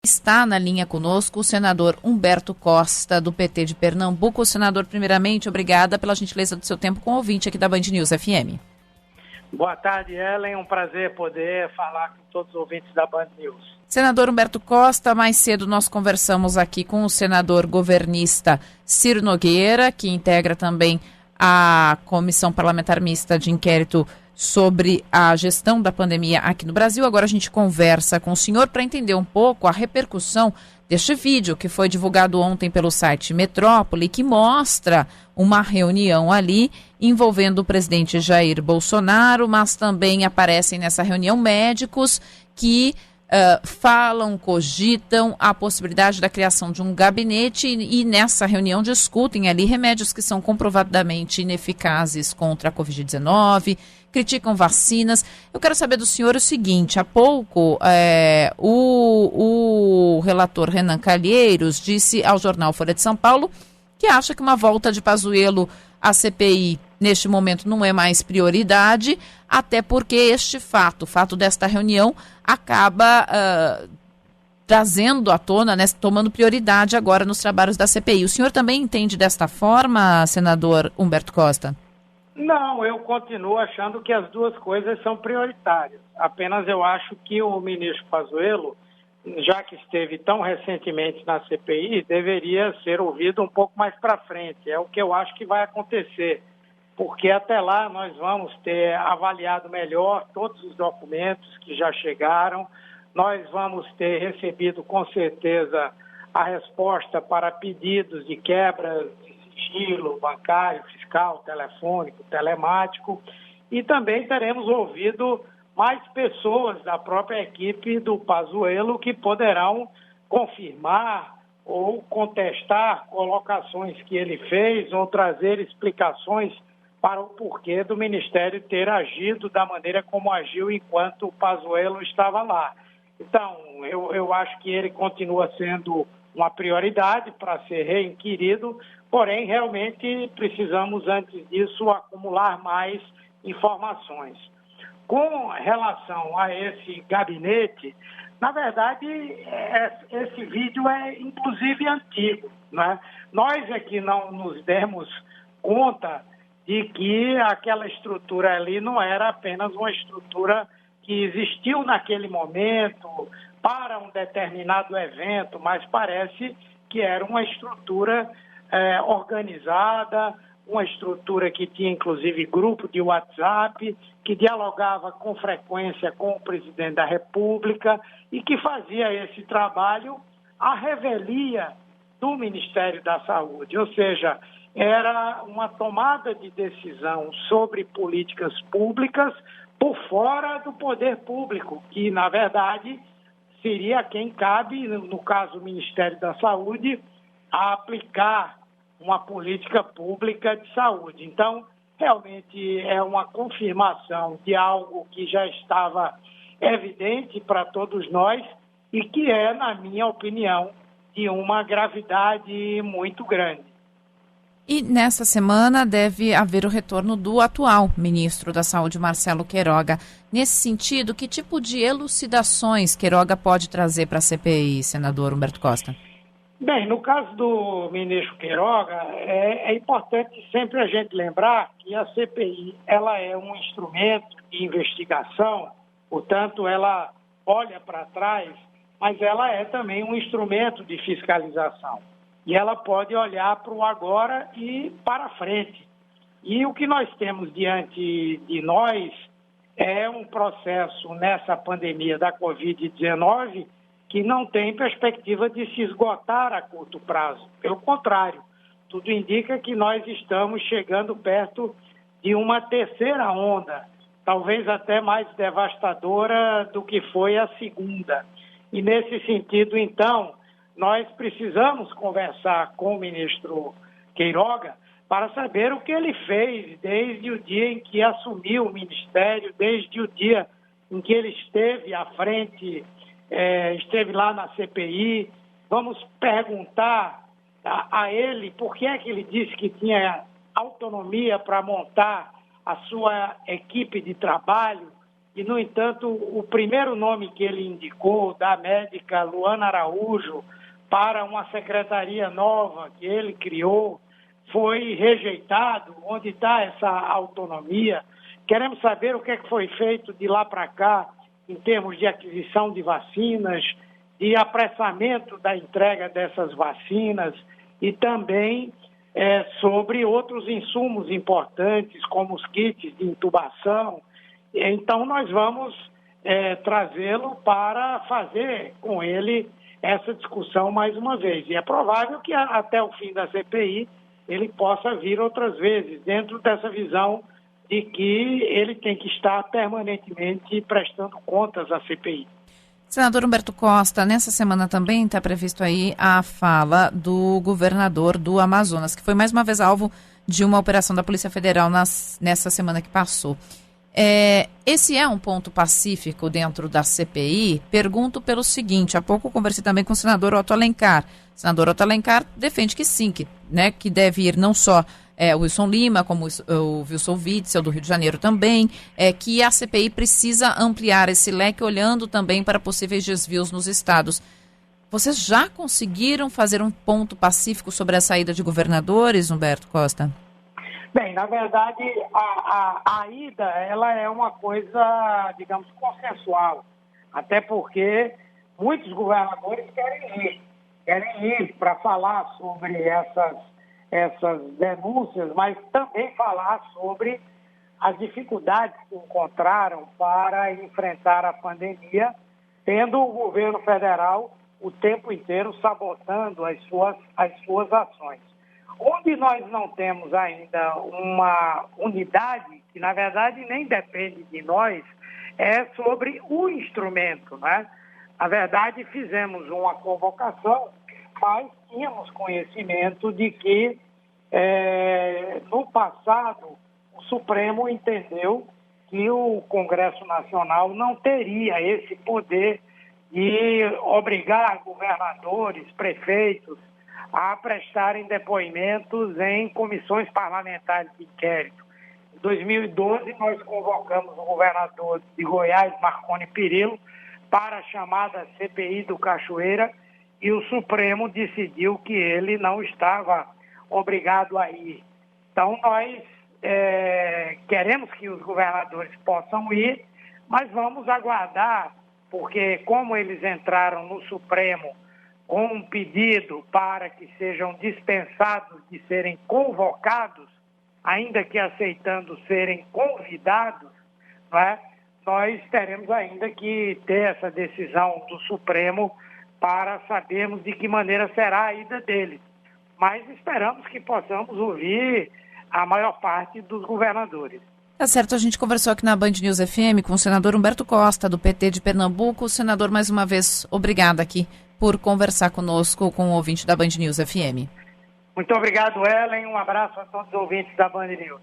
Está na linha conosco o senador Humberto Costa, do PT de Pernambuco. Senador, primeiramente, obrigada pela gentileza do seu tempo com o ouvinte aqui da Band News FM. Boa tarde, Ellen. Um prazer poder falar com todos os ouvintes da Band News. Senador Humberto Costa, mais cedo nós conversamos aqui com o senador governista Ciro Nogueira, que integra também a Comissão Parlamentar Mista de Inquérito sobre a gestão da pandemia aqui no Brasil. Agora a gente conversa com o senhor para entender um pouco a repercussão deste vídeo que foi divulgado ontem pelo site Metrópole, que mostra uma reunião ali envolvendo o presidente Jair Bolsonaro, mas também aparecem nessa reunião médicos que falam, cogitam a possibilidade da criação de um gabinete e nessa reunião discutem ali remédios que são comprovadamente ineficazes contra a Covid-19, criticam vacinas. Eu quero saber do senhor o seguinte: há pouco o relator Renan Calheiros disse ao jornal Folha de São Paulo que acha que uma volta de Pazuello à CPI neste momento não é mais prioridade, até porque o fato desta reunião acaba trazendo à tona, né, tomando prioridade agora nos trabalhos da CPI. O senhor também entende desta forma, senador Humberto Costa? Não, eu continuo achando que as duas coisas são prioritárias. Apenas eu acho que o ministro Pazuello, já que esteve tão recentemente na CPI, deveria ser ouvido um pouco mais para frente. É o que eu acho que vai acontecer, porque até lá nós vamos ter avaliado melhor todos os documentos que já chegaram, nós vamos ter recebido com certeza a resposta para pedidos de quebra de sigilo bancário, fiscal, telefônico, telemático, e também teremos ouvido mais pessoas da própria equipe do Pazuello que poderão confirmar ou contestar colocações que ele fez ou trazer explicações para o porquê do Ministério ter agido da maneira como agiu enquanto o Pazuello estava lá. Então, eu acho que ele continua sendo uma prioridade para ser reinquirido, porém, realmente precisamos, antes disso, acumular mais informações. Com relação a esse gabinete, na verdade, esse vídeo é inclusive antigo, né? Nós aqui não nos demos conta de que aquela estrutura ali não era apenas uma estrutura que existiu naquele momento para um determinado evento, mas parece que era uma estrutura organizada, uma estrutura que tinha inclusive grupo de WhatsApp, que dialogava com frequência com o presidente da República e que fazia esse trabalho à revelia do Ministério da Saúde, ou seja, era uma tomada de decisão sobre políticas públicas por fora do poder público, que, na verdade, seria quem cabe, no caso do Ministério da Saúde, a aplicar uma política pública de saúde. Então, realmente é uma confirmação de algo que já estava evidente para todos nós e que é, na minha opinião, de uma gravidade muito grande. E nessa semana deve haver o retorno do atual ministro da Saúde, Marcelo Queiroga. Nesse sentido, que tipo de elucidações Queiroga pode trazer para a CPI, senador Humberto Costa? Bem, no caso do ministro Queiroga, é importante sempre a gente lembrar que a CPI ela é um instrumento de investigação, portanto, ela olha para trás, mas ela é também um instrumento de fiscalização. E ela pode olhar para o agora e para frente. E o que nós temos diante de nós é um processo nessa pandemia da Covid-19 que não tem perspectiva de se esgotar a curto prazo. Pelo contrário, tudo indica que nós estamos chegando perto de uma terceira onda, talvez até mais devastadora do que foi a segunda. E nesse sentido, então, nós precisamos conversar com o ministro Queiroga para saber o que ele fez desde o dia em que assumiu o ministério, desde o dia em que ele esteve à frente, esteve lá na CPI. Vamos perguntar a ele por que é que ele disse que tinha autonomia para montar a sua equipe de trabalho e, no entanto, o primeiro nome que ele indicou, da médica Luana Araújo, para uma secretaria nova que ele criou, foi rejeitado. Onde está essa autonomia? Queremos saber o que é que foi feito de lá para cá em termos de aquisição de vacinas, de apressamento da entrega dessas vacinas e também sobre outros insumos importantes, como os kits de intubação. Então, nós vamos trazê-lo para fazer com ele essa discussão mais uma vez. E é provável que até o fim da CPI ele possa vir outras vezes, dentro dessa visão de que ele tem que estar permanentemente prestando contas à CPI. Senador Humberto Costa, nessa semana também está previsto aí a fala do governador do Amazonas, que foi mais uma vez alvo de uma operação da Polícia Federal nessa semana que passou. Esse é um ponto pacífico dentro da CPI? Pergunto pelo seguinte: há pouco eu conversei também com o senador Otto Alencar. O senador Otto Alencar defende que sim, que deve ir não só o Wilson Lima, como o Wilson Witzel, do Rio de Janeiro também, que a CPI precisa ampliar esse leque, olhando também para possíveis desvios nos estados. Vocês já conseguiram fazer um ponto pacífico sobre a saída de governadores, Humberto Costa? Bem, na verdade, a ida, ela é uma coisa, digamos, consensual. Até porque muitos governadores querem ir para falar sobre essas denúncias, mas também falar sobre as dificuldades que encontraram para enfrentar a pandemia, tendo o governo federal o tempo inteiro sabotando as suas ações. Onde nós não temos ainda uma unidade, que na verdade nem depende de nós, é sobre o instrumento, né? Na verdade, fizemos uma convocação, mas tínhamos conhecimento de que no passado o Supremo entendeu que o Congresso Nacional não teria esse poder de obrigar governadores, prefeitos, a prestarem depoimentos em comissões parlamentares de inquérito. Em 2012, nós convocamos o governador de Goiás, Marconi Perillo, para a chamada CPI do Cachoeira, e o Supremo decidiu que ele não estava obrigado a ir. Então, nós queremos que os governadores possam ir, mas vamos aguardar, porque como eles entraram no Supremo com um pedido para que sejam dispensados de serem convocados, ainda que aceitando serem convidados, né, nós teremos ainda que ter essa decisão do Supremo para sabermos de que maneira será a ida deles. Mas esperamos que possamos ouvir a maior parte dos governadores. Tá certo, a gente conversou aqui na Band News FM com o senador Humberto Costa, do PT de Pernambuco. Senador, mais uma vez, obrigada aqui por conversar conosco, com o ouvinte da Band News FM. Muito obrigado, Ellen. Um abraço a todos os ouvintes da Band News.